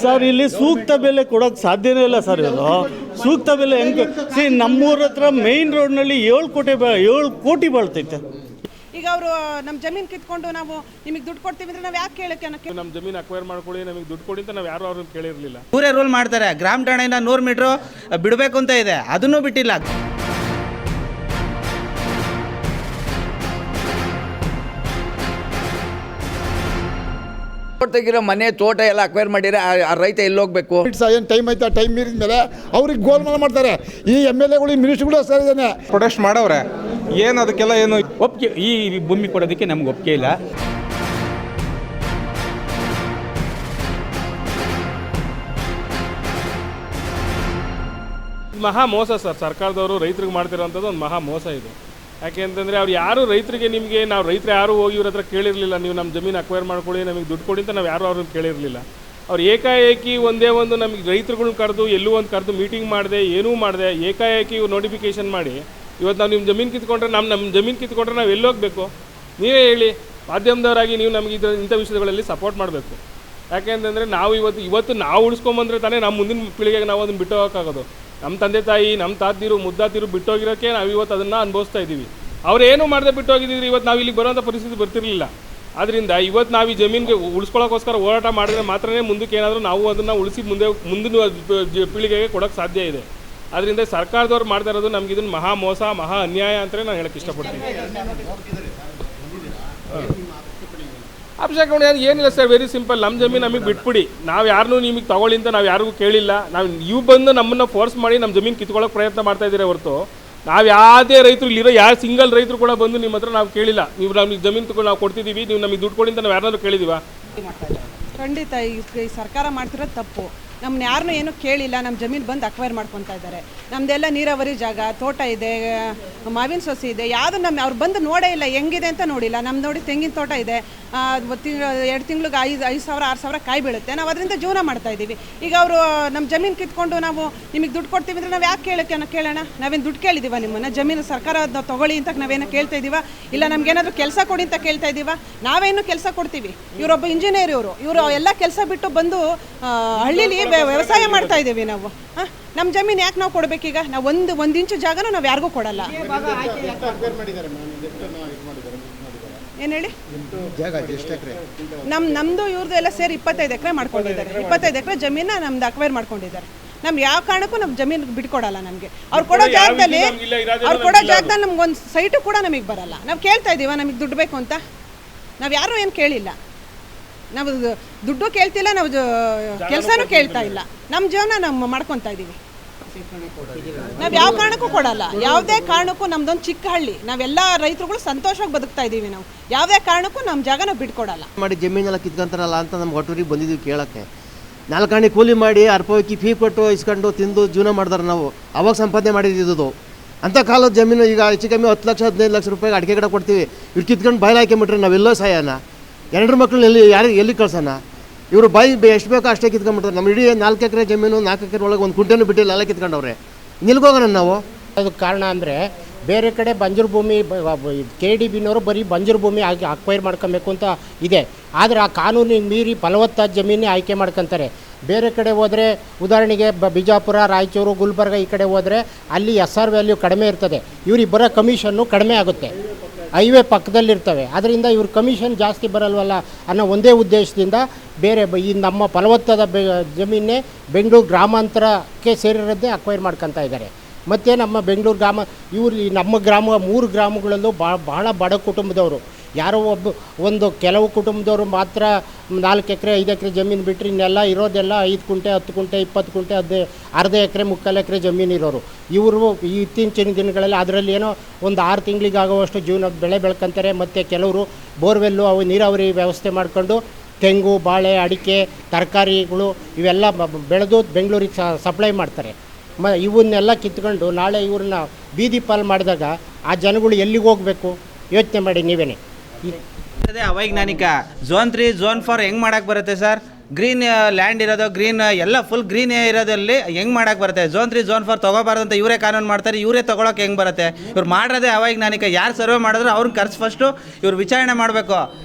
Sir ಇಲ್ಲಿ ಸೂಕ್ತ ಬೆಲೆ ಕೊಡೋಕ್ಕೆ ಸಾಧ್ಯನೇ ಇಲ್ಲ ಸರ್. ಇವರು ಸೂಕ್ತ ಬೆಲೆ ಹೆಂಗೆ ನಮ್ಮೂರ ಹತ್ರ ಮೇಯ್ನ್ ರೋಡ್ನಲ್ಲಿ 7 ಕೋಟಿ ಬಾಳ್ತೈತೆ. ಈಗ ಅವರು ನಮ್ಮ ಜಮೀನು ಕಿತ್ಕೊಂಡು ನಾವು ನಿಮಗೆ ದುಡ್ಡು ಕೊಡ್ತೀವಿ ಅಂದ್ರೆ ನಾವು ಯಾಕೆ ಕೇಳಕ್ಕೆ? ನಮ್ಮ ಜಮೀನು ಅಕ್ವೈರ್ ಮಾಡ್ಕೊಳ್ಳಿ, ನಮಗೆ ದುಡ್ಡು ಕೊಡಿ ಅಂತ ನಾವು ಯಾರು ಅವ್ರನ್ನ ಕೇಳಿರಲಿಲ್ಲ. ಇವರೇ ರೂಲ್ ಮಾಡ್ತಾರೆ. ಗ್ರಾಮ ಠಾಣೆಯಿಂದ 100 ಮೀಟ್ರು ಬಿಡಬೇಕು ಅಂತ ಇದೆ, ಅದನ್ನೂ ಬಿಟ್ಟಿಲ್ಲ. ತೆಗಿರೋ ಮನೆ ತೋಟ ಎಲ್ಲ ಅಕ್ವೈರ್ ಮಾಡಿದ್ರೆ ಆ ರೈತ ಎಲ್ಲಿ ಹೋಗ್ಬೇಕು? ಏನು ಟೈಮ್ ಐತೆ, ಟೈಮ್ ಮೀರಿದ ಮೇಲೆ ಅವ್ರಿಗೆ ಗೋಲ್ಮಾಲ್ ಮಾಡ್ತಾರೆ. ಈ MLA ಗಳು ಮಿನಿಸ್ಟ್ರುಗಳು ಸರ್ ಇದ್ದಾನೆ ಪ್ರೊಟೆಸ್ಟ್ ಮಾಡವ್ರೆ. ಏನು ಅದಕ್ಕೆಲ್ಲ ಏನು ಒಪ್ಪಿಗೆ, ಈ ಭೂಮಿ ಕೊಡೋದಕ್ಕೆ ನಮ್ಗೆ ಒಪ್ಪಿಗೆ ಇಲ್ಲ. ಮಹಾ ಮೋಸ ಸರ್. ಸರ್ಕಾರದವರು ರೈತರಿಗೆ ಮಾಡ್ತಿರೋಂಥದ್ದು ಒಂದು ಮಹಾ ಮೋಸ ಇದು. ಯಾಕೆ ಅಂತಂದರೆ ಅವ್ರು ಯಾರು ರೈತರಿಗೆ ನಿಮಗೆ ನಾವು ರೈತರು ಯಾರು ಹೋಗಿ ಇವ್ರ ಹತ್ರ ಕೇಳಿರಲಿಲ್ಲ, ನೀವು ನಮ್ಮ ಜಮೀನು ಅಕ್ವೈರ್ ಮಾಡ್ಕೊಳ್ಳಿ, ನಮಗೆ ದುಡ್ಡು ಕೊಡಿ ಅಂತ ನಾವು ಯಾರು ಅವ್ರನ್ನ ಕೇಳಿರಲಿಲ್ಲ. ಅವ್ರು ಏಕಾಏಕಿ ಒಂದೇ ಒಂದು ನಮಗೆ ರೈತರುಗಳ್ನ ಕರೆದು ಎಲ್ಲೂ ಒಂದು ಕರೆದು ಮೀಟಿಂಗ್ ಮಾಡಿದೆ, ಏನೂ ಮಾಡಿದೆ, ಏಕಾಏಕಿ ನೋಟಿಫಿಕೇಷನ್ ಮಾಡಿ ಇವತ್ತು ನಾವು ನಿಮ್ಮ ಜಮೀನು ಕಿತ್ಕೊಂಡ್ರೆ ನಮ್ಮ ಜಮೀನು ಕಿತ್ಕೊಂಡ್ರೆ ನಾವು ಎಲ್ಲಿ ಹೋಗಬೇಕು? ನೀವೇ ಹೇಳಿ. ಮಾಧ್ಯಮದವರಾಗಿ ನೀವು ನಮಗೆ ಇಂಥ ವಿಷಯಗಳಲ್ಲಿ ಸಪೋರ್ಟ್ ಮಾಡಬೇಕು. ಯಾಕೆ ಅಂತಂದರೆ ನಾವು ಇವತ್ತು ನಾವು ಉಳಿಸ್ಕೊಂಬಂದ್ರೆ ತಾನೇ ನಮ್ಮ ಮುಂದಿನ ಪೀಳಿಗೆಗೆ ನಾವು ಅದನ್ನು ಬಿಟ್ಟು ಹೋಗೋಕ್ಕಾಗೋದು. ನಮ್ಮ ತಂದೆ ತಾಯಿ, ನಮ್ಮ ತಾತಿರು ಮುದ್ದಾತಿರು ಬಿಟ್ಟೋಗಿರೋಕ್ಕೆ ನಾವು ಇವತ್ತು ಅದನ್ನು ಅನುಭವಿಸ್ತಾ ಇದ್ದೀವಿ. ಅವ್ರೇನು ಮಾಡದೆ ಬಿಟ್ಟೋಗಿದ್ದೀರಿ, ಇವತ್ತು ನಾವು ಇಲ್ಲಿಗೆ ಬರೋಂಥ ಪರಿಸ್ಥಿತಿ ಬರ್ತಿರಲಿಲ್ಲ. ಆದ್ದರಿಂದ ಇವತ್ತು ನಾವು ಈ ಜಮೀನಿಗೆ ಉಳಿಸ್ಕೊಳ್ಳೋಕ್ಕೋಸ್ಕರ ಹೋರಾಟ ಮಾಡಿದ್ರೆ ಮಾತ್ರನೇ ಮುಂದಕ್ಕೆ ಏನಾದರೂ ನಾವು ಅದನ್ನು ಉಳಿಸಿ ಮುಂದಿನ ಪೀಳಿಗೆಗೆ ಕೊಡೋಕ್ಕೆ ಸಾಧ್ಯ ಇದೆ. ಅದರಿಂದ ಸರ್ಕಾರದವ್ರು ಮಾಡ್ತಾ ಇರೋದು ನಮ್ಗೆ ಇದನ್ನು ಮಹಾ ಮೋಸ, ಮಹಾ ಅನ್ಯಾಯ ಅಂತಲೇ ನಾನು ಹೇಳಕ್ಕೆ ಇಷ್ಟಪಡ್ತೀನಿ. ಅಭಿಷೇಕ್ ಏನಿಲ್ಲ ಸರ್, ವೆರಿ ಸಿಂಪಲ್. ನಮ್ಮ ಜಮೀನು ನಮಗೆ ಬಿಟ್ಬಿಡಿ, ನಾವು ಯಾರನ್ನೂ ನಿಮಗೆ ತಗೊಳ್ಳಿ ಅಂತ ನಾವು ಯಾರಿಗೂ ಕೇಳಿಲ್ಲ. ನೀವು ಬಂದು ನಮ್ಮನ್ನು ಫೋರ್ಸ್ ಮಾಡಿ ನಮ್ಮ ಜಮೀನು ಕಿತ್ಕೊಳ್ಳೋಕೆ ಪ್ರಯತ್ನ ಮಾಡ್ತಾ ಇದ್ದೀರಾ ಹೊರತು ನಾವು ಯಾವುದೇ ರೈತರು ಇಲ್ಲಿರೋ ಯಾರು ಸಿಂಗಲ್ ರೈತರು ಕೂಡ ಬಂದು ನಿಮ್ಮ ಹತ್ರ ನಾವು ಕೇಳಿಲ್ಲ, ನೀವು ನಮಗೆ ಜಮೀನು ತಗೊಂಡು ನಾವು ಕೊಡ್ತಿದ್ದೀವಿ, ನೀವು ನಮಗೆ ದುಡ್ಡು ಕೊಡಿ ಅಂತ ನಾವು ಯಾರನ್ನಾದ್ರೂ ಕೇಳಿದ್ದೀವಾ? ಖಂಡಿತ ಈ ಸರ್ಕಾರ ಮಾಡ್ತಿರೋದು ತಪ್ಪು. ನಮ್ಮನ್ನ ಯಾರನ್ನೂ ಏನೂ ಕೇಳಿಲ್ಲ, ನಮ್ಮ ಜಮೀನು ಬಂದು ಅಕ್ವೈರ್ ಮಾಡ್ಕೊತಾ ಇದ್ದಾರೆ. ನಮ್ಮದೆಲ್ಲ ನೀರಾವರಿ ಜಾಗ, ತೋಟ ಇದೆ, ಮಾವಿನ ಸೊಸೆ ಇದೆ, ಯಾವುದು ಅವ್ರು ಬಂದು ನೋಡೇ ಇಲ್ಲ, ಹೆಂಗಿದೆ ಅಂತ ನೋಡಿಲ್ಲ. ನಮ್ಮ ನೋಡಿ ತೆಂಗಿನ ತೋಟ ಇದೆ, 2 ತಿಂಗಳಿಗೆ 5,000 6,000 ಕಾಯಿ ಬೀಳುತ್ತೆ. ನಾವು ಅದರಿಂದ ಜೀವನ ಮಾಡ್ತಾ ಇದ್ದೀವಿ. ಈಗ ಅವರು ನಮ್ಮ ಜಮೀನು ಕಿತ್ಕೊಂಡು ನಾವು ನಿಮಗೆ ದುಡ್ಡು ಕೊಡ್ತೀವಿ ಅಂದರೆ ನಾವು ಯಾಕೆ ಕೇಳೋಣ? ನಾವೇನು ದುಡ್ಡು ಕೇಳಿದ್ದೀವ ನಿಮ್ಮನ್ನು? ಜಮೀನು ಸರ್ಕಾರ ತೊಗೊಳ್ಳಿ ಅಂತ ನಾವೇನೋ ಕೇಳ್ತಾ ಇದ್ದೀವ? ಇಲ್ಲ ನಮಗೇನಾದರೂ ಕೆಲಸ ಕೊಡಿ ಅಂತ ಕೇಳ್ತಾ ಇದ್ದೀವ? ನಾವೇನು ಕೆಲಸ ಕೊಡ್ತೀವಿ. ಇವರೊಬ್ಬ ಇಂಜಿನಿಯರ್, ಇವರು ಎಲ್ಲ ಕೆಲಸ ಬಿಟ್ಟು ಬಂದು ಹಳ್ಳಿಲಿ ವ್ಯವಸಾಯ ಮಾಡ್ತಾ ಇದ್ದೀವಿ ನಾವು. ನಮ್ಮ ಜಮೀನು ಯಾಕೆ ನಾವು ಕೊಡಬೇಕೀಗ? ನಾವು ಒಂದು ಇಂಚು ಜಾಗನೂ ನಾವು ಯಾರಿಗೂ ಕೊಡಲ್ಲ. ಏನು ಹೇಳಿ? ನಮ್ಮದು ಇವ್ರದ್ದು ಎಲ್ಲ ಸೇರಿ 25 ಎಕರೆ ಮಾಡ್ಕೊಂಡಿದ್ದಾರೆ. 25 ಎಕರೆ ಜಮೀನ ನಮ್ದು ಅಕ್ವೈರ್ ಮಾಡ್ಕೊಂಡಿದ್ದಾರೆ. ನಮ್ಗೆ ಯಾವ ಕಾರಣಕ್ಕೂ ನಮ್ಮ ಜಮೀನು ಬಿಟ್ಕೊಡಲ್ಲ. ನಮಗೆ ಅವ್ರು ಕೊಡೋ ಜಾಗದಲ್ಲಿ ನಮ್ಗೊಂದು ಸೈಟು ಕೂಡ ನಮಗೆ ಬರಲ್ಲ. ನಾವು ಕೇಳ್ತಾ ಇದ್ದೀವ ನಮಗೆ ದುಡ್ಡು ಬೇಕು ಅಂತ? ನಾವು ಯಾರೂ ಏನು ಕೇಳಿಲ್ಲ. ನಾವು ದುಡ್ಡು ಕೇಳ್ತಿಲ್ಲ, ನಾವು ಕೆಲಸನೂ ಕೇಳ್ತಾ ಇಲ್ಲ. ನಮ್ಮ ಜೀವನ ನಾವು ಮಾಡ್ಕೊತಾ ಇದ್ದೀವಿ. ನಾವು ಯಾವ ಕಾರಣಕ್ಕೂ ಕೊಡಲ್ಲ. ಯಾವುದೇ ಕಾರಣಕ್ಕೂ ನಮ್ದೊಂದು ಚಿಕ್ಕ ಹಳ್ಳಿ, ನಾವೆಲ್ಲ ರೈತರುಗಳು ಸಂತೋಷವಾಗಿ ಬದುಕ್ತಾ ಇದ್ದೀವಿ. ನಾವು ಯಾವುದೇ ಕಾರಣಕ್ಕೂ ನಮ್ಮ ಜಾಗನ ಬಿಟ್ಕೊಡಲ್ಲ. ಮಾಡಿ ಜಮೀನೆಲ್ಲ ಕಿತ್ಕೊಂತಾರಲ್ಲ ಅಂತ ನಮ್ಗೆ ಒಟ್ಟೂರಿಗೆ ಬಂದಿದ್ದೀವಿ ಕೇಳೋಕ್ಕೆ. 4 ಆಣೆ ಕೂಲಿ ಮಾಡಿ 60 ರೂಪಾಯಿ ಫೀ ಕೊಟ್ಟು ಇಸ್ಕೊಂಡು ತಿಂದು ಜೀವನ ಮಾಡಿದಾರೆ. ನಾವು ಅವಾಗ ಸಂಪಾದನೆ ಮಾಡಿದ್ದು ಅಂಥ ಕಾಲದ ಜಮೀನು. ಈಗ ಹೆಚ್ಚು ಕಮ್ಮಿ 10 ಲಕ್ಷ 15 ಲಕ್ಷ ರೂಪಾಯಿಗೆ ಅಡಿಕೆ ಗಿಡ ಕೊಡ್ತೀವಿ. ಇವ್ರು ಕಿತ್ಕೊಂಡು ಬಾಯಿಲ್ ಹಾಕಿಬಿಟ್ರೆ ನಾವೆಲ್ಲೋ ಸಾಯನ? 2 ಮಕ್ಕಳು ಎಲ್ಲಿ ಕಳ್ಸೋಣ? ಇವರು ಎಷ್ಟು ಬೇಕೋ ಅಷ್ಟೇ ಕಿತ್ಕೊಂಡ್ಬಿಡ್ತಾರೆ. ನಮ್ಮ ಇಡೀ 4 ಎಕರೆ ಜಮೀನು, 4 ಎಕರೆ ಒಳಗೆ ಒಂದು ಕುಂಟೆನೂ ಬಿಟ್ಟಿಲ್ಲ, ಎಲ್ಲ ಕಿತ್ಕೊಂಡವ್ರೆ. ನಿಲ್ಗೋಗೋಣ ನಾವು? ಅದಕ್ಕೆ ಕಾರಣ ಅಂದರೆ ಬೇರೆ ಕಡೆ ಬಂಜರು ಭೂಮಿ, KDBನವರು ಬರೀ ಬಂಜರು ಭೂಮಿ ಅಕ್ವೈರ್ ಮಾಡ್ಕೊಬೇಕು ಅಂತ ಇದೆ. ಆದರೆ ಆ ಕಾನೂನಿಗೆ ಮೀರಿ ಫಲವತ್ತಾದ ಜಮೀನೇ ಆಯ್ಕೆ ಮಾಡ್ಕೊತಾರೆ. ಬೇರೆ ಕಡೆ ಹೋದರೆ ಉದಾಹರಣೆಗೆ ಬಿಜಾಪುರ, ರಾಯಚೂರು, ಗುಲ್ಬರ್ಗ ಈ ಕಡೆ ಹೋದರೆ ಅಲ್ಲಿ SR ವ್ಯಾಲ್ಯೂ ಕಡಿಮೆ ಇರ್ತದೆ. ಇವ್ರಿಗೆ ಬರೋ ಕಮಿಷನ್ನು ಕಡಿಮೆ ಆಗುತ್ತೆ. ಹೈವೇ ಪಕ್ಕದಲ್ಲಿರ್ತವೆ. ಅದರಿಂದ ಇವ್ರ ಕಮಿಷನ್ ಜಾಸ್ತಿ ಬರಲ್ವಲ್ಲ ಅನ್ನೋ ಒಂದೇ ಉದ್ದೇಶದಿಂದ ಬೇರೆ ಈ ನಮ್ಮ ಫಲವತ್ತಾದ ಜಮೀನೇ ಬೆಂಗಳೂರು ಗ್ರಾಮಾಂತರಕ್ಕೆ ಸೇರಿರೋದೇ ಅಕ್ವೈರ್ ಮಾಡ್ಕೊತಾ ಇದ್ದಾರೆ. ಮತ್ತು ನಮ್ಮ ಬೆಂಗಳೂರು ಗ್ರಾಮ ನಮ್ಮ ಗ್ರಾಮ 3 ಗ್ರಾಮಗಳಲ್ಲೂ ಬಹಳ ಬಡ ಕುಟುಂಬದವರು. ಯಾರೋ ಒಂದು ಕೆಲವು ಕುಟುಂಬದವರು ಮಾತ್ರ 4 ಎಕರೆ 5 ಎಕರೆ ಜಮೀನು ಬಿಟ್ಟರೆ ಇನ್ನೆಲ್ಲ ಇರೋದೆಲ್ಲ 5 ಕುಂಟೆ 10 ಕುಂಟೆ 20 ಕುಂಟೆ ಅರ್ಧ ಎಕರೆ 3/4 ಎಕರೆ ಜಮೀನು ಇರೋರು. ಇವರು ಇತ್ತೀಚಿನ ದಿನಗಳಲ್ಲಿ ಅದರಲ್ಲಿ ಏನೋ ಒಂದು 6 ತಿಂಗಳಿಗಾಗುವಷ್ಟು ಜೀವನ ಬೆಳೆ ಬೆಳ್ಕೊಂತಾರೆ. ಮತ್ತು ಕೆಲವರು ಬೋರ್ವೆಲ್ಲು ಅವು ನೀರಾವರಿ ವ್ಯವಸ್ಥೆ ಮಾಡಿಕೊಂಡು ತೆಂಗು, ಬಾಳೆ, ಅಡಿಕೆ, ತರಕಾರಿಗಳು ಇವೆಲ್ಲ ಬೆಳೆದು ಬೆಂಗಳೂರಿಗೆ ಸಪ್ಲೈ ಮಾಡ್ತಾರೆ. ಇವನ್ನೆಲ್ಲ ಕಿತ್ಕೊಂಡು ನಾಳೆ ಇವ್ರನ್ನ ಬೀದಿ ಪಾಲು ಮಾಡಿದಾಗ ಆ ಜನಗಳು ಎಲ್ಲಿಗೆ ಹೋಗಬೇಕು ಯೋಚನೆ ಮಾಡಿ ನೀವೇನೆ. ಅವೈಜ್ಞಾನಿಕ. Zone 3 Zone 4 ಹೆಂಗೆ ಮಾಡೋಕ್ಕೆ ಬರುತ್ತೆ ಸರ್? ಗ್ರೀನ್ ಲ್ಯಾಂಡ್ ಇರೋದು, ಗ್ರೀನ್ ಎಲ್ಲ ಫುಲ್ ಗ್ರೀನ್ ಇರೋದಲ್ಲಿ ಹೆಂಗೆ ಮಾಡೋಕ್ಕೆ ಬರುತ್ತೆ? Zone 3 Zone 4 ತೊಗೋಬಾರ್ದು ಅಂತ ಇವರೇ ಕಾನೂನು ಮಾಡ್ತಾರೆ, ಇವರೇ ತೊಗೊಳಕ್ಕೆ ಹೆಂಗೆ ಬರುತ್ತೆ? ಇವ್ರು ಮಾಡೋದೇ ಅವೈಜ್ಞಾನಿಕ. ಯಾರು ಸರ್ವೆ ಮಾಡಿದ್ರು ಅವ್ರನ್ನ ಕರೆಸಿ ಫಸ್ಟು ಇವ್ರು ವಿಚಾರಣೆ ಮಾಡಬೇಕು.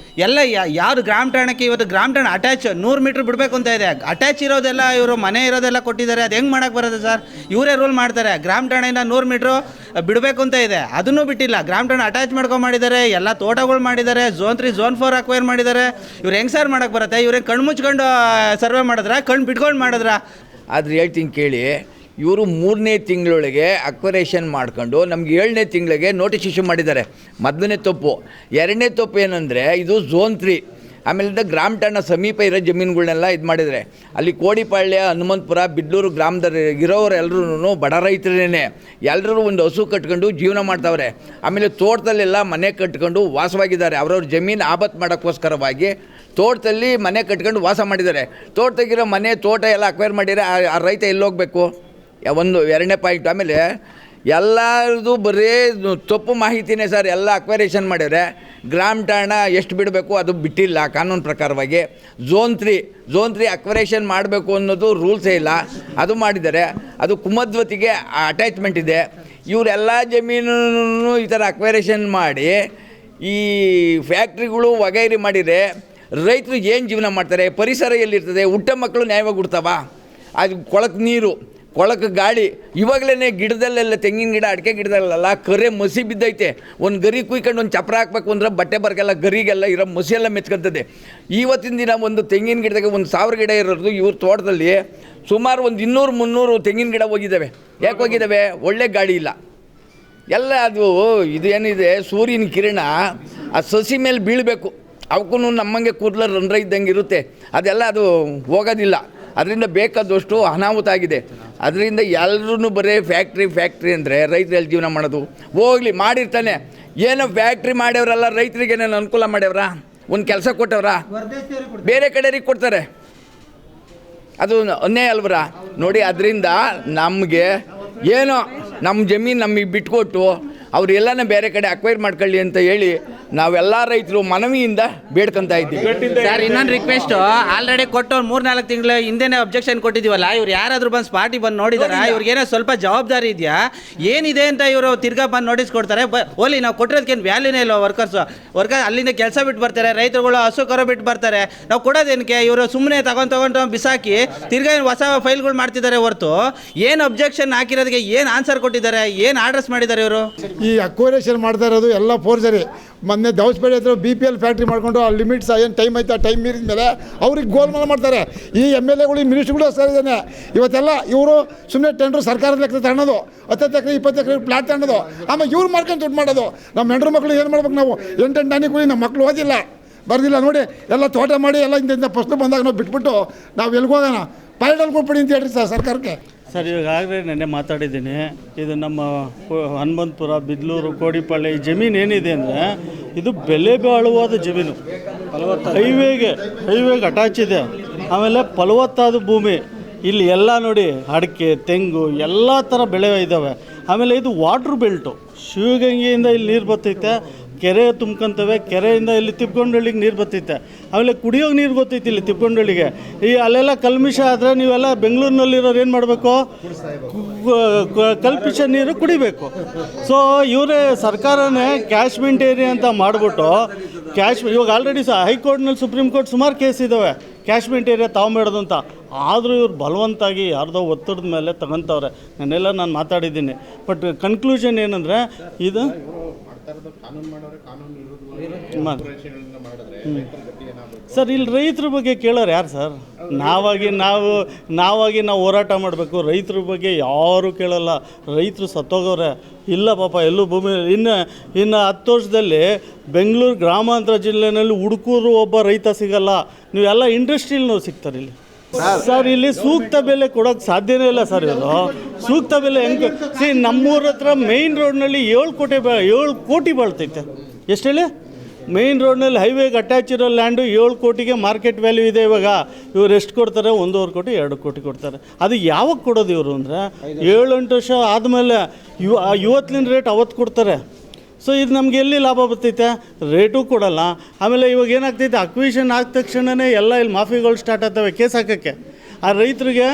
ಎಲ್ಲ ಯಾವುದು ಗ್ರಾಮ ಠಾಣಕ್ಕೆ ಇವತ್ತು ಗ್ರಾಮ ಠಾಣ ಅಟ್ಯಾಚ್ 100 ಮೀಟ್ರ್ ಬಿಡಬೇಕು ಅಂತ ಇದೆ. ಅಟ್ಯಾಚ್ ಇರೋದೆಲ್ಲ ಇವರು ಮನೆ ಇರೋದೆಲ್ಲ ಕೊಟ್ಟಿದ್ದಾರೆ. ಅದು ಹೆಂಗೆ ಮಾಡೋಕ್ಕೆ ಬರುತ್ತೆ ಸರ್? ಇವರೇ ರೂಲ್ ಮಾಡ್ತಾರೆ. ಗ್ರಾಮ ಠಾಣೆಯಿಂದ 100 ಮೀಟ್ರು ಬಿಡಬೇಕು ಅಂತ ಇದೆ, ಅದನ್ನೂ ಬಿಟ್ಟಿಲ್ಲ. ಗ್ರಾಮ ಠಾಣ ಅಟ್ಯಾಚ್ ಮಾಡ್ಕೊಂಡು ಮಾಡಿದ್ದಾರೆ, ಎಲ್ಲ ತೋಟಗಳು ಮಾಡಿದ್ದಾರೆ, Zone 3 Zone 4 ಅಕ್ವೈರ್ ಮಾಡಿದ್ದಾರೆ. ಇವ್ರು ಹೆಂಗೆ ಸರ್ ಮಾಡೋಕ್ಕೆ ಬರುತ್ತೆ? ಇವ್ರಿಗೆ ಕಣ್ಣು ಮುಚ್ಕೊಂಡು ಸರ್ವೆ ಮಾಡಿದ್ರ, ಕಣ್ಣು ಬಿಟ್ಕೊಂಡು ಮಾಡಿದ್ರ? ಆದ್ರೆ ಹೇಳ್ತೀನಿ ಕೇಳಿ, ಇವರು 3ನೇ ತಿಂಗಳೊಳಗೆ ಅಕ್ವರೇಷನ್ ಮಾಡ್ಕೊಂಡು ನಮ್ಗೆ 7ನೇ ತಿಂಗಳಿಗೆ ನೋಟಿಸ್ ಇಶ್ಯೂ ಮಾಡಿದ್ದಾರೆ. ಮೊದಲನೇ ತಪ್ಪು. 2ನೇ ತಪ್ಪು ಏನಂದರೆ ಇದು Zone 3, ಆಮೇಲಿಂದ ಗ್ರಾಮ ಠಾಣ ಸಮೀಪ ಇರೋ ಜಮೀನುಗಳನ್ನೆಲ್ಲ ಇದು ಮಾಡಿದರೆ. ಅಲ್ಲಿ ಕೋಡಿಪಾಳ್ಯ, ಹನುಮಂತಪುರ, ಬಿಡ್ಲೂರು ಗ್ರಾಮದಲ್ಲಿ ಇರೋರೆಲ್ಲರೂ ಬಡ ರೈತರೇನೆ. ಎಲ್ಲರೂ ಒಂದು ಹಸು ಕಟ್ಕೊಂಡು ಜೀವನ ಮಾಡ್ತಾವ್ರೆ. ಆಮೇಲೆ ತೋಟದಲ್ಲೆಲ್ಲ ಮನೆ ಕಟ್ಕೊಂಡು ವಾಸವಾಗಿದ್ದಾರೆ. ಅವ್ರವ್ರ ಜಮೀನು ಆಬತ್ತು ಮಾಡೋಕ್ಕೋಸ್ಕರವಾಗಿ ತೋಟದಲ್ಲಿ ಮನೆ ಕಟ್ಕೊಂಡು ವಾಸ ಮಾಡಿದ್ದಾರೆ. ತೋಟದಾಗಿರೋ ಮನೆ ತೋಟ ಎಲ್ಲ ಅಕ್ವೈರ್ ಮಾಡಿದರೆ ಆ ರೈತ ಎಲ್ಲೋಗಬೇಕು? ಒಂದು 2ನೇ ಪಾಯಿಂಟ್. ಆಮೇಲೆ ಎಲ್ಲರದು ಬರೀ ತಪ್ಪು ಮಾಹಿತಿನೇ ಸರ್. ಎಲ್ಲ ಅಕ್ವೈರೇಷನ್ ಮಾಡಿದರೆ ಗ್ರಾಮ ಠಾಣ ಎಷ್ಟು ಬಿಡಬೇಕು ಅದು ಬಿಟ್ಟಿಲ್ಲ ಕಾನೂನು ಪ್ರಕಾರವಾಗಿ. Zone 3 ಅಕ್ವರೇಷನ್ ಮಾಡಬೇಕು ಅನ್ನೋದು ರೂಲ್ಸೇ ಇಲ್ಲ, ಅದು ಮಾಡಿದ್ದಾರೆ. ಅದು ಕುಮದ್ವತಿಗೆ ಅಟ್ಯಾಚ್ಮೆಂಟ್ ಇದೆ. ಇವರೆಲ್ಲ ಜಮೀನು ಈ ಥರ ಅಕ್ವೈರೇಷನ್ ಮಾಡಿ ಈ ಫ್ಯಾಕ್ಟ್ರಿಗಳು ವಗೈರಿ ಮಾಡಿದರೆ ರೈತರು ಏನು ಜೀವನ ಮಾಡ್ತಾರೆ? ಪರಿಸರ ಎಲ್ಲಿರ್ತದೆ? ಹುಟ್ಟ ಮಕ್ಕಳು ನ್ಯಾಯವಾಗಿ ಹುಡ್ತಾವ? ಅದು ಕೊಳಕ್ಕೆ ನೀರು, ಕೊಳಕ್ಕೆ ಗಾಳಿ. ಇವಾಗಲೇ ಗಿಡದಲ್ಲೆಲ್ಲ ತೆಂಗಿನ ಗಿಡ, ಅಡಿಕೆ ಗಿಡದಲ್ಲೆಲ್ಲ ಕರೆ ಮಸಿ ಬಿದ್ದೈತೆ. ಒಂದು ಗರಿ ಕುಯ್ಕೊಂಡು ಒಂದು ಚಪ್ರ ಹಾಕ್ಬೇಕು ಅಂದ್ರೆ ಬಟ್ಟೆ ಬರ್ಗೆಲ್ಲ ಗರಿಗೆಲ್ಲ ಇರೋ ಮಸಿ ಎಲ್ಲ ಮೆಚ್ಕೊತದೆ. ಇವತ್ತಿನ ದಿನ ಒಂದು ತೆಂಗಿನ ಗಿಡದಾಗ 1000 ಗಿಡ ಇರೋದು ಇವ್ರ ತೋಟದಲ್ಲಿ ಸುಮಾರು ಒಂದು 200-300 ತೆಂಗಿನ ಗಿಡ ಹೋಗಿದ್ದಾವೆ. ಯಾಕೆ ಹೋಗಿದ್ದಾವೆ? ಒಳ್ಳೆ ಗಾಳಿ ಇಲ್ಲ. ಎಲ್ಲ ಅದು ಇದು ಏನಿದೆ ಸೂರ್ಯನ ಕಿರಣ ಆ ಸಸಿ ಮೇಲೆ ಬೀಳಬೇಕು. ಅವಕ್ಕೂ ನಮ್ಮಂಗೆ ಕೂದಲ ರಂಧ್ರ ಇದ್ದಂಗೆ ಇರುತ್ತೆ. ಅದೆಲ್ಲ ಅದು ಹೋಗೋದಿಲ್ಲ. ಅದರಿಂದ ಬೇಕಾದಷ್ಟು ಅನಾಹುತ ಆಗಿದೆ. ಅದರಿಂದ ಎಲ್ಲರೂ ಬರೀ ಫ್ಯಾಕ್ಟ್ರಿ ಅಂದರೆ ರೈತರು ಎಲ್ಲಿ ಜೀವನ ಮಾಡೋದು? ಹೋಗಲಿ, ಮಾಡಿರ್ತಾನೆ. ಏನೋ ಫ್ಯಾಕ್ಟ್ರಿ ಮಾಡ್ಯವ್ರಲ್ಲ, ರೈತರಿಗೆ ಏನೇನು ಅನುಕೂಲ ಮಾಡ್ಯವ್ರ? ಒಂದು ಕೆಲಸ ಕೊಟ್ಟವ್ರ? ಬೇರೆ ಕಡೆರಿಗೆ ಕೊಡ್ತಾರೆ. ಅದು ಅನ್ಯಾಯ ಅಲ್ವರ? ನೋಡಿ, ಅದರಿಂದ ನಮಗೆ ಏನೋ ನಮ್ಮ ಜಮೀನು ನಮಗೆ ಬಿಟ್ಕೊಟ್ಟು ಅವ್ರು ಎಲ್ಲನೂ ಬೇರೆ ಕಡೆ ಅಕ್ವೈರ್ ಮಾಡ್ಕೊಳ್ಳಿ ಅಂತ ಹೇಳಿ ನಾವೆಲ್ಲ ರೈತರು ಮನವಿಯಿಂದ ಬೇಡ್ಕೊತಾ ಇದ್ದೀವಿ. ಸರ್, ಇನ್ನೊಂದು ರಿಕ್ವೆಸ್ಟು, ಆಲ್ರೆಡಿ ಕೊಟ್ಟು 3-4 ತಿಂಗಳು ಹಿಂದೆನೇ ಅಬ್ಜೆಕ್ಷನ್ ಕೊಟ್ಟಿದ್ದೀವಲ್ಲ, ಇವ್ರು ಯಾರಾದರೂ ಬಂದು ಸ್ಪಾಟಿಗೆ ಬಂದು ನೋಡಿದಾರ? ಇವ್ರಿಗೇನೋ ಸ್ವಲ್ಪ ಜವಾಬ್ದಾರಿ ಇದೆಯಾ? ಏನಿದೆ ಅಂತ ಇವರು ತಿರ್ಗಾ ಬಂದು ನೋಟಿಸ್ ಕೊಡ್ತಾರೆ. ಓಲಿ ನಾವು ಕೊಟ್ಟಿರೋದಕ್ಕೇನು ವ್ಯಾಲ್ಯೂನೇ ಇಲ್ಲ. ವರ್ಕರ್ ಅಲ್ಲಿಂದ ಕೆಲಸ ಬಿಟ್ಟು ಬರ್ತಾರೆ, ರೈತರುಗಳು ಹಸು ಕರೋ ಬಿಟ್ಟು ಬರ್ತಾರೆ. ನಾವು ಕೊಡೋದೇನಕ್ಕೆ? ಇವರು ಸುಮ್ಮನೆ ತಗೊಂಡು ಬಿಸಾಕಿ ತಿರ್ಗಾ ಹೊಸ ಫೈಲ್ಗಳು ಮಾಡ್ತಿದ್ದಾರೆ ಹೊರತು ಏನು ಅಬ್ಜೆಕ್ಷನ್ ಹಾಕಿರೋದಕ್ಕೆ ಏನು ಆನ್ಸರ್ ಕೊಟ್ಟಿದ್ದಾರೆ, ಏನು ಆರ್ಡರ್ಸ್ ಮಾಡಿದ್ದಾರೆ ಇವರು? ಈ ಅಕ್ವರೇಷನ್ ಮಾಡ್ತಾ ಇರೋದು ಎಲ್ಲ ಫೋರ್ಜರಿ. ಮೊನ್ನೆ ದವಸಪೇಟೆ ಹತ್ರ BPL ಫ್ಯಾಕ್ಟ್ರಿ ಮಾಡ್ಕೊಂಡು ಆ ಲಿಮಿಟ್ಸ್ ಏನು ಟೈಮ್ ಐತೆ ಆ ಟೈಮ್ ಮೀರಿದ ಮೇಲೆ ಅವ್ರಿಗೆ ಗೋಲ್ಮಾಲ್ ಮಾಡ್ತಾರೆ. ಈ MLAಗಳು, ಮಿನಿಸ್ಟ್ರುಗಳು ಸರಿ ಇದ್ದಾನೆ. ಇವತ್ತೆಲ್ಲ ಇವರು ಸುಮ್ಮನೆ ಟೆಂಡ್ರು ಸರ್ಕಾರದ ಲೆಕ್ಕ ತಗೊಳ್ಳೋದು, 10 ಎಕರೆ 20 ಎಕರೆ ಪ್ಲಾಟ್ ತಗೊಳ್ಳೋದು, ಆಮೇಲೆ ಇವ್ರು ಮಾಡ್ಕೊಂಡು ದುಡ್ಡು ಮಾಡೋದು. ನಮ್ಮ ಹೆಂಡ್ರು ಮಕ್ಕಳು ಏನು ಮಾಡ್ಬೇಕು? ನಾವು 8 ನಾನಿ ಕೂಲಿ, ನಮ್ಮ ಮಕ್ಕಳು ಓದಿಲ್ಲ ಬರ್ದಿಲ್ಲ. ನೋಡಿ, ಎಲ್ಲ ತೋಟ ಮಾಡಿ ಎಲ್ಲ ಇಂದ ಫಸ್ಲು ಬಂದಾಗ ನಾವು ಬಿಟ್ಬಿಟ್ಟು ನಾವು ಎಲ್ಗೋಗೋಣ? ಪೈಡಲ್ ಕೊಟ್ಬಿಡಿ ಅಂತ ಹೇಳ್ರಿ ಸರ್ ಸರ್ಕಾರಕ್ಕೆ. ಸರ್, ಈಗಾಗಲೇ ನೆನ್ನೆ ಮಾತಾಡಿದ್ದೀನಿ. ಇದು ನಮ್ಮ ಹನುಮಂತಪುರ, ಬಿದ್ಲೂರು, ಕೋಡಿಪಾಳ್ಯ ಈ ಜಮೀನು ಏನಿದೆ ಅಂದರೆ ಇದು ಬೆಲೆ ಬಾಳುವಾದ ಜಮೀನು. ಹೈವೇಗೆ ಅಟ್ಯಾಚ್ ಇದೆ. ಆಮೇಲೆ ಫಲವತ್ತಾದ ಭೂಮಿ. ಇಲ್ಲಿ ಎಲ್ಲ ನೋಡಿ, ಅಡಿಕೆ, ತೆಂಗು ಎಲ್ಲ ಥರ ಬೆಳೆ ಇದ್ದಾವೆ. ಆಮೇಲೆ ಇದು ವಾಟ್ರ್ ಬೆಲ್ಟು. ಶಿವಗಂಗೆಯಿಂದ ಇಲ್ಲಿ ನೀರು ಬರ್ತೈತೆ, ಕೆರೆ ತುಂಬ್ಕೊಂತವೆ. ಕೆರೆಯಿಂದ ಇಲ್ಲಿ ತಿಪ್ಕೊಂಡಳ್ಳಿಗೆ ನೀರು ಬರ್ತೈತೆ. ಆಮೇಲೆ ಕುಡಿಯೋಕೆ ನೀರು ಗೊತ್ತೈತಿ ಇಲ್ಲಿ ತಿಪ್ಕೊಂಡಳ್ಳಿಗೆ. ಈ ಅಲ್ಲೆಲ್ಲ ಕಲ್ಮಿಷ ಆದರೆ ನೀವೆಲ್ಲ ಬೆಂಗಳೂರಿನಲ್ಲಿರೋರು ಏನು ಮಾಡಬೇಕು? ಕಲ್ಪಿಷ ನೀರು ಕುಡಿಬೇಕು. ಸೊ ಇವರೇ ಸರ್ಕಾರನೇ ಕ್ಯಾಶ್ಮೆಂಟ್ ಏರಿಯಾ ಅಂತ ಮಾಡಿಬಿಟ್ಟು ಇವಾಗ ಆಲ್ರೆಡಿ ಹೈಕೋರ್ಟ್ನಲ್ಲಿ, ಸುಪ್ರೀಂ ಕೋರ್ಟ್ ಸುಮಾರು ಕೇಸ್ ಇದ್ದಾವೆ ಕ್ಯಾಶ್ಮೆಂಟ್ ಏರಿಯಾ ತಗೊಂಬೇಡೋದು ಅಂತ. ಆದರೂ ಇವ್ರು ಬಲವಂತಾಗಿ ಯಾರ್ದೋ ಒತ್ತಡದ ಮೇಲೆ ತಗೊತವ್ರೆ. ನಾನು ಮಾತಾಡಿದ್ದೀನಿ. ಬಟ್ ಕನ್ಕ್ಲೂಷನ್ ಏನಂದರೆ ಇದು ಸರ್, ಇಲ್ಲಿ ರೈತರ ಬಗ್ಗೆ ಕೇಳೋರು ಯಾರು ಸರ್? ನಾವಾಗಿ ನಾವು ಹೋರಾಟ ಮಾಡಬೇಕು. ರೈತರ ಬಗ್ಗೆ ಯಾರೂ ಕೇಳಲ್ಲ. ರೈತರು ಸತ್ತೋಗವ್ರೆ. ಇಲ್ಲ ಪಾಪ, ಎಲ್ಲೂ ಭೂಮಿ ಇನ್ನು 10 ವರ್ಷದಲ್ಲಿ ಬೆಂಗಳೂರು ಗ್ರಾಮಾಂತರ ಜಿಲ್ಲೆಯಲ್ಲಿ ಹುಡುಕೂರು ಒಬ್ಬ ರೈತ ಸಿಗಲ್ಲ. ನೀವೆಲ್ಲ ಇಂಡಸ್ಟ್ರಿಯಲ್ನವ್ರು ಸಿಗ್ತಾರೆ ಇಲ್ಲಿ. ಸರ್, ಇಲ್ಲಿ ಸೂಕ್ತ ಬೆಲೆ ಕೊಡೋಕ್ಕೆ ಸಾಧ್ಯನೇ ಇಲ್ಲ ಸರ್. ಇವರು ಸೂಕ್ತ ಬೆಲೆ ಹೆಂಗೆ? ನಮ್ಮೂರ ಹತ್ರ ಮೇಯ್ನ್ ರೋಡ್ನಲ್ಲಿ 7 ಕೋಟಿ ಬಾಳ್ತೈತೆ. ಎಷ್ಟು ಹೇಳಿ? ಮೇಯ್ನ್ ರೋಡ್ನಲ್ಲಿ ಹೈವೇಗೆ ಅಟ್ಯಾಚ್ ಇರೋ ಲ್ಯಾಂಡು 7 ಕೋಟಿಗೆ ಮಾರ್ಕೆಟ್ ವ್ಯಾಲ್ಯೂ ಇದೆ. ಇವಾಗ ಇವ್ರು ಎಷ್ಟು ಕೊಡ್ತಾರೆ? 1.5 ಕೋಟಿ 2 ಕೋಟಿ ಕೊಡ್ತಾರೆ. ಅದು ಯಾವಾಗ ಕೊಡೋದು ಇವರು ಅಂದರೆ 7-8 ವರ್ಷ ಆದಮೇಲೆ ಇವತ್ತಿನ ರೇಟ್ ಅವತ್ತು ಕೊಡ್ತಾರೆ. ಸೊ ಇದು ನಮ್ಗೆ ಎಲ್ಲಿ ಲಾಭ ಬರ್ತೈತೆ? ರೇಟು ಕೊಡಲ್ಲ. ಆಮೇಲೆ ಇವಾಗ ಏನಾಗ್ತೈತೆ, ಅಕ್ವಿಷನ್ ಆದ ತಕ್ಷಣವೇ ಎಲ್ಲ ಇಲ್ಲಿ ಮಾಫಿಗಳು ಸ್ಟಾರ್ಟ್ ಆಗ್ತವೆ ಕೇಸ್ ಹಾಕೋಕ್ಕೆ. ಆ ರೈತರಿಗೆ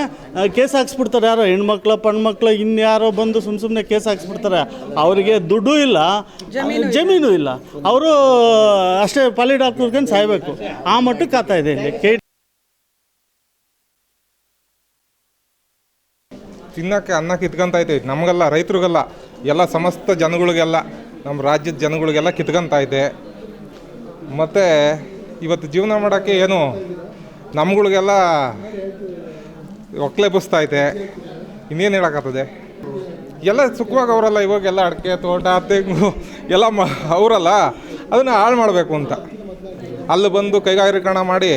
ಕೇಸ್ ಹಾಕ್ಸ್ಬಿಡ್ತಾರೆ, ಯಾರೋ ಹೆಣ್ಮಕ್ಳು ಪಣ್ಮಕ್ಳು ಇನ್ಯಾರೋ ಬಂದು ಸುಮ್ಮನೆ ಕೇಸ್ ಹಾಕ್ಸ್ಬಿಡ್ತಾರೆ. ಅವರಿಗೆ ದುಡ್ಡು ಇಲ್ಲ, ಜಮೀನು ಇಲ್ಲ, ಅವರು ಅಷ್ಟೇ ಪಾಲಿಡ್ ಹಾಕ್ಕೊಂಡು ಸಾಯಬೇಕು. ಆ ಮಟ್ಟಕ್ಕೆ ಆಗ್ತಾ ಇದೆ ಇಲ್ಲಿ. ತಿನ್ನೋಕ್ಕೆ ಅನ್ನ ಕಿತ್ಕೊಂತ ಐತೆ, ನಮಗೆಲ್ಲ ರೈತರಿಗೆಲ್ಲ, ಎಲ್ಲ ಸಮಸ್ತ ಜನಗಳಿಗೆಲ್ಲ, ನಮ್ಮ ರಾಜ್ಯದ ಜನಗಳಿಗೆಲ್ಲ ಕಿತ್ಕೊಂತ ಐತೆ. ಮತ್ತು ಇವತ್ತು ಜೀವನ ಮಾಡೋಕ್ಕೆ ಏನು ನಮ್ಗಳಿಗೆಲ್ಲ ಒಕ್ಕಲೆ ಬಸ್ತೈತೆ. ಇನ್ನೇನು ಹೇಳೋಕ್ಕಾಗ್ತದೆ? ಎಲ್ಲ ಸುಖವಾಗಿ ಅವರಲ್ಲ, ಇವಾಗೆಲ್ಲ ಅಡಿಕೆ ತೋಟ ತೆಂಗು ಎಲ್ಲ ಅವರಲ್ಲ, ಅದನ್ನು ಹಾಳು ಮಾಡಬೇಕು ಅಂತ ಅಲ್ಲಿ ಬಂದು ಕೈಗಾರಿಕರಣ ಮಾಡಿ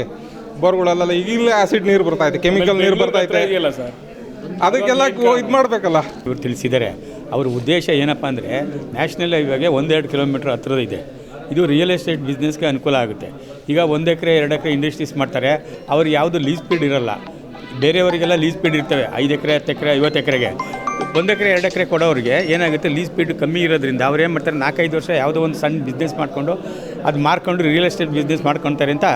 ಬೋರ್ಗಳೆಲ್ಲ ಈಗಲೇ ಆ್ಯಸಿಡ್ ನೀರು ಬರ್ತೈತೆ, ಕೆಮಿಕಲ್ ನೀರು ಬರ್ತೈತೆ. ಸರ್ ಅದಕ್ಕೆಲ್ಲ ಇದು ಮಾಡಬೇಕಲ್ಲ. ಇವ್ರು ತಿಳಿಸಿದ್ದಾರೆ. ಅವ್ರ ಉದ್ದೇಶ ಏನಪ್ಪ ಅಂದರೆ ನ್ಯಾಷನಲ್ ಹೈವೇಗೆ 1-2 ಕಿಲೋಮೀಟ್ರ್ ಹತ್ತಿರ ಇದೆ. ಇದು ರಿಯಲ್ ಎಸ್ಟೇಟ್ ಬಿಸ್ನೆಸ್ಗೆ ಅನುಕೂಲ ಆಗುತ್ತೆ. ಈಗ 1 ಎಕರೆ 2 ಎಕರೆ ಇಂಡಸ್ಟ್ರೀಸ್ ಮಾಡ್ತಾರೆ, ಅವ್ರಿಗೆ ಯಾವುದು ಲೀಸ್ ಪೀಡ್ ಇರೋಲ್ಲ. ಬೇರೆಯವರಿಗೆಲ್ಲ ಲೀಸ್ ಪೀಡ್ ಇರ್ತವೆ, 5 ಎಕರೆ 10 ಎಕರೆ 50 ಎಕರೆಗೆ. 1 ಎಕರೆ 2 ಎಕರೆ ಕೊಡೋರಿಗೆ ಏನಾಗುತ್ತೆ, ಲೀಸ್ ಪೀಡ್ ಕಮ್ಮಿ ಇರೋದ್ರಿಂದ ಅವ್ರು ಏನು ಮಾಡ್ತಾರೆ, 4-5 ವರ್ಷ ಯಾವುದೋ ಒಂದು ಸಣ್ಣ ಬಿಸ್ನೆಸ್ ಮಾಡಿಕೊಂಡು ಅದು ಮಾರ್ಕೊಂಡು ರಿಯಲ್ ಎಸ್ಟೇಟ್ ಬಿಸ್ನೆಸ್ ಮಾಡ್ಕೊತಾರೆ ಅಂತ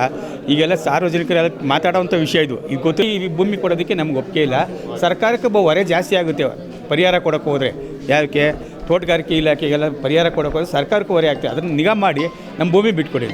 ಈಗೆಲ್ಲ ಸಾರ್ವಜನಿಕರೆಲ್ಲ ಮಾತಾಡೋವಂಥ ವಿಷಯ ಇದು. ಇದು ಗೊತ್ತು. ಈ ಭೂಮಿ ಕೊಡೋದಕ್ಕೆ ನಮ್ಗೆ ಒಪ್ಪಿಗೆ ಇಲ್ಲ. ಸರ್ಕಾರಕ್ಕೆ ಹೊರೆ ಜಾಸ್ತಿ ಆಗುತ್ತೆ ಪರಿಹಾರ ಕೊಡೋಕ್ಕೆ ಹೋದರೆ. ಯಾಕೆ ತೋಟಗಾರಿಕೆ ಇಲಾಖೆಗೆಲ್ಲ ಪರಿಹಾರ ಕೊಡೋಕ್ಕೆ ಹೋದರೆ ಸರ್ಕಾರಕ್ಕೆ ಹೊರೆ ಆಗ್ತದೆ. ಅದನ್ನು ನಿಗಾ ಮಾಡಿ ನಮ್ಮ ಭೂಮಿ ಬಿಟ್ಕೊಡಿ.